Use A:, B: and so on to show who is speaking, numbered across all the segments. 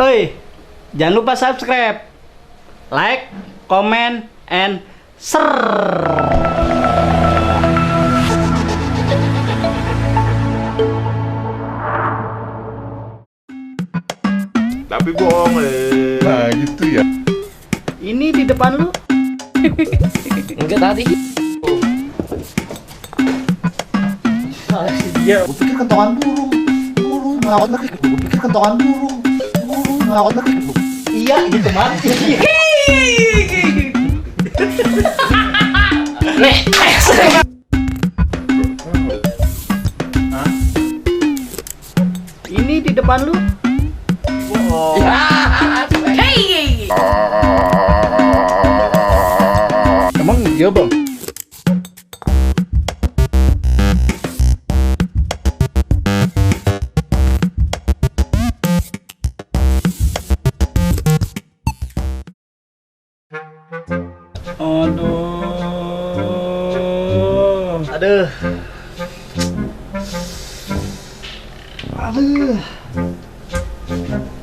A: Oi, jangan lupa subscribe, like, comment, and share.
B: Tapi bohong
C: Nah gitu ya.
A: Ini di depan lu.
D: Enggak tadi.
A: Dia
C: Gue pikir kentongan burung. Burung ngawat lagi. Gue pikir kentongan burung. Burung ngawat lagi.
A: iya gitu mati. Ini di depan lu. Bohong. Emang iya bang?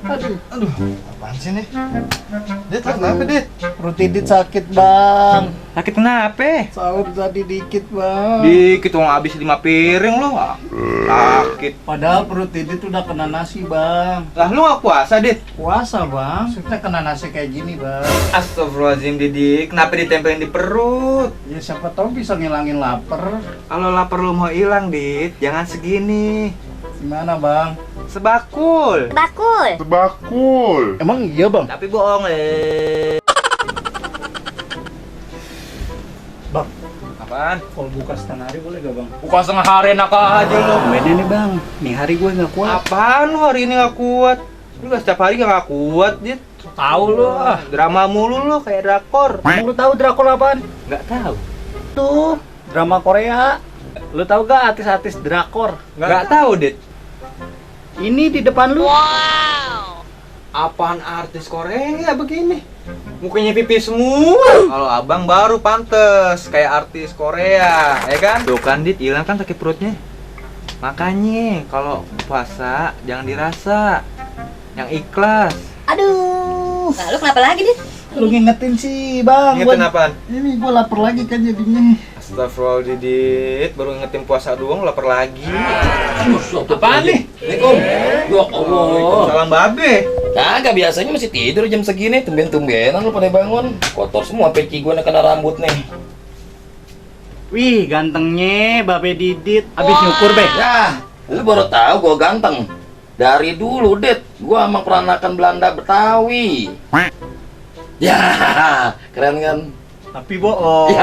A: Aduh. Aduh.
C: Apaan sih nih? Dit, kenapa Dit?
A: Perut Didit sakit bang.
B: sakit kenapa?
A: Sahur tadi dikit bang.
B: Dikit uang habis 5 piring lo. Sakit.
A: Padahal perut Didit udah kena nasi bang.
B: Lah lu gak puasa, Dit?
A: Puasa bang. Maksudnya kena nasi kayak gini bang.
B: Astagfirullahaladzim, Didik. Kenapa ditempelin di perut?
A: Ya siapa tahu bisa ngilangin lapar.
B: Kalau lapar lu mau hilang, Dit, jangan segini.
A: Gimana bang?
B: Sebakul.
C: Sebakul.
A: Emang iya bang?
B: Tapi bohong,
A: Bang,
B: Apaan?
A: kalau buka setengah hari boleh gak bang?
B: Bukan setengah hari enak aja lu.
A: Beda nih bang. Nih hari gue nggak kuat.
B: Apaan lu hari ini gak kuat? Lu gak setiap hari gak kuat, Dit.
A: Tahu lu ah.
B: Drama mulu lu kayak drakor.
A: Emang lu tahu drakor apaan?
B: Gak tahu.
A: Tuh, drama Korea. Lu tahu gak artis-artis drakor?
B: Gak tahu, Dit.
A: Ini di depan lu.
B: Apaan artis Korea begini? Mukanya pipis semua. Kalau abang baru pantes kayak artis Korea, ya kan? Tuh kan, Dit, hilang kan sakit perutnya. Makanya kalau puasa jangan dirasa, yang ikhlas.
E: Aduh. Nah, lu kenapa lagi, Dit?
A: Lu ngingetin sih bang.
B: Ingetin apaan?
A: Ini gue lapar lagi kan jadinya.
B: Astagfirullah, Dit, baru ngingetin puasa doang lapar lagi.
D: Apaan nih? Assalamualaikum. Ya Allah.
B: Salam babe.
D: Kagak, biasanya masih tidur jam segini, tumben-tumbenan lu pada bangun. Kotor semua peci gue kena rambut nih.
A: Wih, gantengnya Babe Didit. Abis nyukur, Be.
D: Ya, lu baru tahu gue ganteng. Dari dulu, Det, gue emang peranakan Belanda Betawi. Ya, keren kan?
A: Tapi bohong.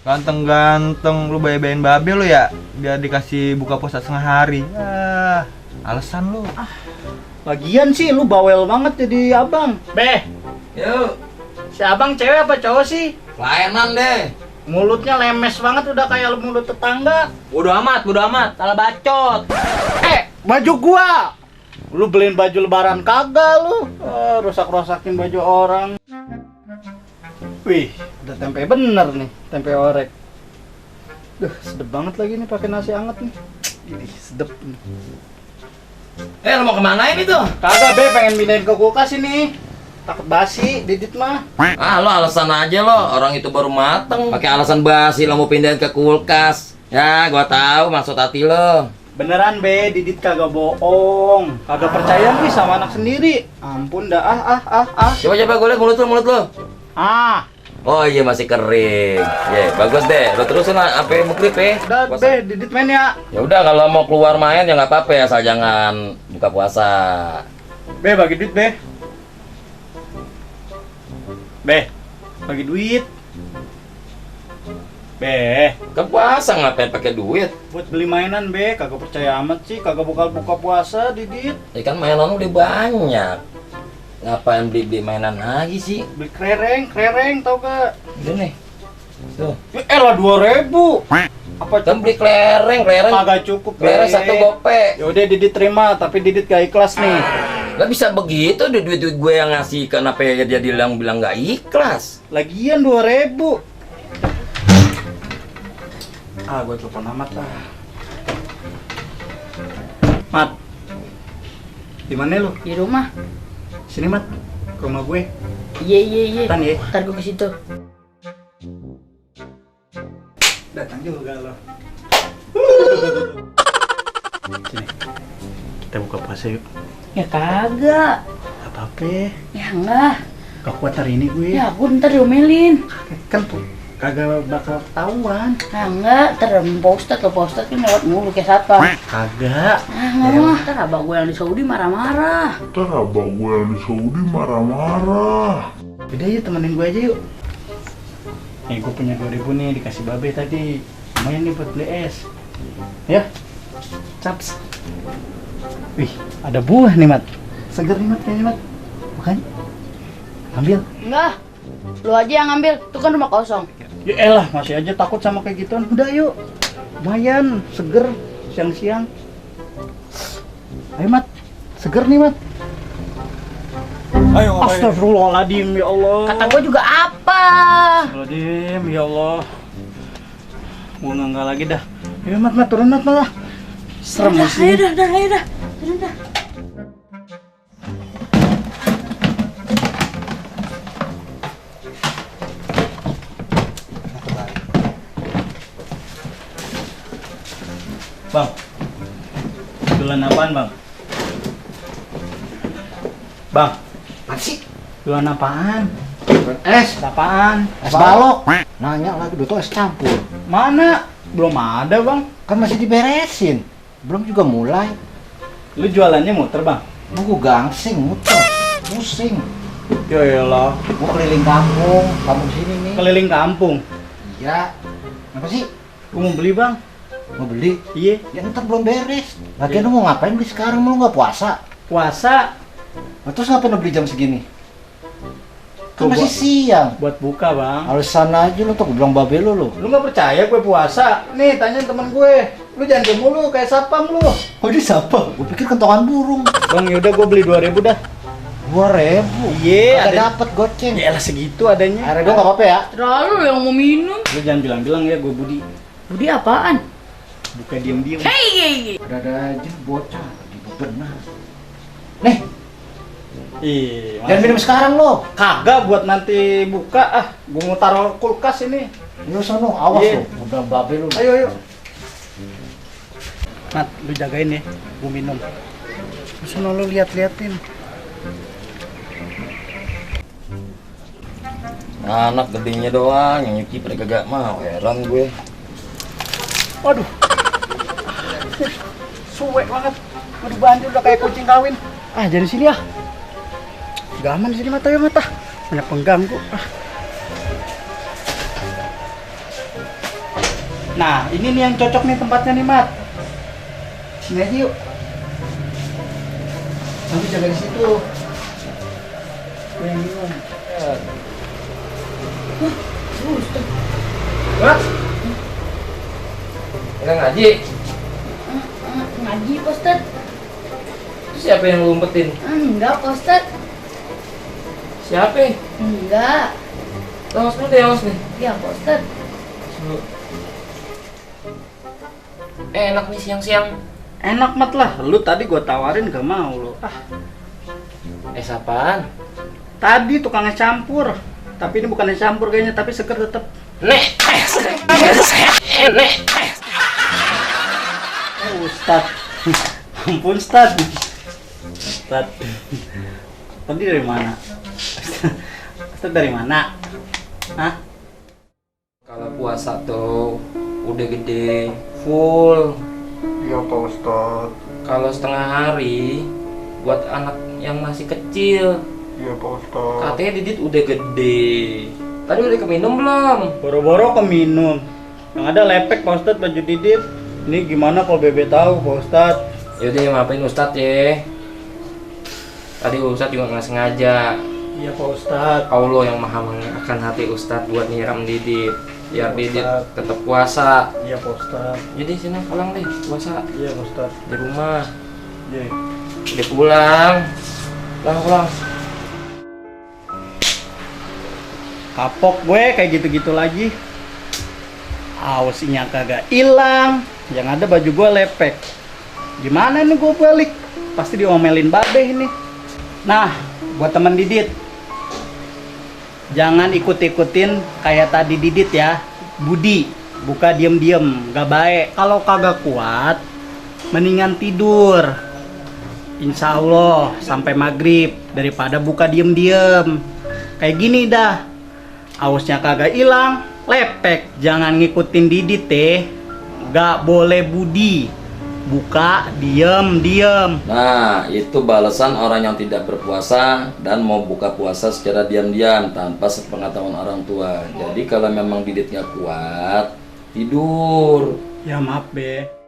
B: Ganteng-ganteng, lu bayi-bayin babe lu ya, biar dikasih buka puasa setengah hari. Alasan lu.
A: Lagian sih lu bawel banget jadi abang. Be,
D: Yuk,
A: si abang cewek apa cowok sih?
D: pelayanan deh.
A: Mulutnya lemes banget udah kayak mulut tetangga.
B: Bodo amat, salah bacot.
A: Baju gua. Lu beliin baju lebaran kagak lu. Rusak-rusakin baju orang. Wih, udah tempe bener nih, tempe orek. Duh, sedep banget lagi nih pakai nasi anget nih. Ini sedep nih.
D: Lu mau kemana ini tuh?
A: Kagak Be, pengen pindahin ke kulkas ini. Takut basi, Didit mah.
D: Lo alasan aja lo, orang itu baru mateng. Pakai alasan basi lo mau pindahin ke kulkas. Ya, gua tahu maksud hati lo.
A: Beneran Be, Didit kagak bohong. Kagak percaya nih sama anak sendiri. Ampun dah,
D: Coba gue liat mulut lo.
A: Ah,
D: Oh iya masih kering. Ya, bagus deh. Lo terusin lah sampai maghrib ya.
A: udah
D: Puasa.
A: Be, Didit main ya.
D: Ya udah kalau mau keluar main ya nggak apa-apa ya, asal jangan buka puasa.
A: Be, bagi duit Be. Be, bagi duit. Be,
D: Ke puasa ngapain pakai duit?
A: buat beli mainan Be, kagak percaya amat sih, kagak buka puasa Didit.
D: Ya kan mainan udah banyak. Ngapain beli mainan lagi sih?
A: Beli klereng tau gak?
D: Ini nih. Tuh.
A: Lah 2.000. Apa
D: Kan beli kelereng.
A: kagak cukup Be.
D: Kelereng 1 gope.
A: Yaudah Didit terima, tapi Didit gak ikhlas nih.
D: Gak bisa begitu, duit gue yang ngasih. Kenapa dia bilang gak ikhlas?
A: Lagian 2.000. Gue telepon Amat lah. Mat, di mana lu?
E: Di rumah.
A: Sini Mat, ke rumah gue.
E: Iya.
A: Tan ya.
E: Ntar gue ke situ.
A: Datang juga lo. Sini, kita buka puasa yuk.
E: Ya kagak.
A: Apa-apa,
E: Ya enggak.
A: gak kuat hari ini gue.
E: Ya gue ntar diomelin.
A: Kan tuh kagak bakal ketahuan.
E: Nah enggak, ntar Pak Ustadz kan lewat mulu kayak satpam.
A: Kagak.
E: Ngomong, ntar abang gue yang di Saudi marah-marah.
A: Udah yuk, temenin gue aja yuk. Nih gue punya 2.000 nih, dikasih babe tadi. Lumayan nih buat beli es. Ya, caps. Wih, ada buah nih Mat. Seger nih Mat kayaknya Mat. Makan. Ambil.
E: Enggak. Lu aja yang ngambil, tuh kan rumah kosong.
A: Ya elah, masih aja takut sama kayak gituan. Udah yuk. Lumayan, seger siang-siang. Ayo Mat, seger nih Mat.
B: Ayo
A: Astagfirullahaladzim, ya Allah.
E: Kata gue juga apa?
A: Astagfirullahaladzim, ya Allah. Gua nggak lagi dah. Ayo Mat, turun Mat malah. Serem
E: Ayo
A: sih.
E: dah. Turun dah.
A: Bang, jualan apaan bang? Bang,
C: Apa sih?
A: jualan apaan?
C: Es,
A: Apaan?
C: es balok. Nanya lagi, udah tau es campur.
A: Mana? Belum ada bang.
C: Kan masih diberesin. Belum juga mulai.
A: Lu jualannya muter bang?
C: Nunggu gangsing, muter. Pusing.
A: Ya Allah.
C: Gua keliling kampung sini nih.
A: Keliling kampung.
C: Iya. Apa sih?
A: Gua mau beli bang.
C: Mau beli?
A: Iya.
C: Ya ntar belum beres. Lagian lu mau ngapain beli sekarang? Lu nggak puasa?
A: Puasa
C: Nah, terus ngapain lu beli jam segini? Kan
A: Tuh,
C: masih
A: gua-
C: siang.
A: buat buka bang.
C: Alasan aja lu tuh, gua bilang babe lu.
A: Lu nggak percaya gue puasa? Nih tanya temen gue. Lu jangan diem mulu kayak satpam lu.
C: Oh, ini siapa? Gua pikir kentongan burung.
A: Bang yaudah gue beli 2.000 dah.
C: 2.000.
A: Iya,
C: Ada
A: ada.
C: dapet goceng.
A: Ya elah segitu adanya.
C: Air gua nggak apa-apa ya?
E: Terlalu yang mau minum.
A: Lu jangan bilang-bilang ya gue Budi.
E: Budi apaan?
A: Buka diem-diem.
E: Hei.
C: Udah ada aja bocah lagi bebenah. Nih,
A: Ih,
C: jangan minum sekarang lo.
A: kagak buat nanti buka ah. Gue mau taruh kulkas ini.
C: Yo sono, awas
A: Iya.
C: lo. Udah babe lu.
A: Ayo. Mat, lu jagain ya. Gue minum. Terus lu lihat-liatin.
D: Anak gedenya doang yang nyuci pada kagak mau, heran gue.
A: Waduh. Suwe banget. Waduh banjir udah kayak kucing kawin. Ah, jadi sini ah. Gak aman di sini mata ya mata. Banyak pengganggu. Ah. Nah, ini nih yang cocok nih tempatnya nih, Mat. Sini aja yuk. Nanti jaga di situ. Gue yang minum.
B: Mas. Enggak ngaji.
E: Ngaji Pak Ustadz.
B: Siapa yang lu umpetin?
E: Enggak Pak Ustadz.
B: Siapa?
E: Enggak.
B: Los dulu deh, Los nih.
E: Ya Pak Ustadz.
B: Enak nih siang-siang.
A: Enak mat lah. Lu tadi gua tawarin gak mau lu. Ah,
B: Es apaan?
A: tadi tukangnya campur. Tapi ini bukan es campur kayaknya, tapi seger tetep.
B: Nek.
A: Oh, Ustad. Ampun Ustad. Ustad. Tadi dari mana? Ustad dari mana? Hah?
B: Kalau puasa tuh udah gede, full.
C: Iya Pak Ustad.
B: Kalau setengah hari buat anak yang masih kecil.
C: Iya Pak Ustad.
B: Katanya Didit udah gede. Tadi udah keminum belum?
A: Boro-boro keminum. Yang ada lepek Pak Ustad baju Didit. Ini gimana kalau Bebe tahu Pak Ustad?
B: Yaudah maafin Ustadz ya. Tadi Ustadz juga nggak sengaja.
A: Iya Pak Ustad.
B: Allah yang maha mengakan hati Ustadz buat nyiram Didit. Biar
A: Pak
B: Didit
A: Ustadz.
B: tetap puasa.
A: Iya Pak Ustad.
B: Jadi sini pulang deh puasa
A: Iya Pak Ustad.
B: di rumah.
A: Iya.
B: Udah pulang. Pulang.
A: Kapok gue kayak gitu-gitu lagi. Ausnya kagak hilang, yang ada baju gua lepek. Gimana nih gua balik? Pasti diomelin babeh nih. Nah, buat teman Didit, jangan ikut-ikutin kayak tadi Didit ya. Budi, buka diem-diem, gak baik. Kalau kagak kuat, mendingan tidur. Insya Allah sampai maghrib daripada buka diem-diem. Kayak gini dah, ausnya kagak hilang, lepek. Jangan ngikutin Didit gak boleh Budi, buka diem-diem.
D: Nah, itu balasan orang yang tidak berpuasa dan mau buka puasa secara diam-diam tanpa sepengetahuan orang tua. Jadi kalau memang Didit nggak kuat, tidur.
A: Ya maaf be.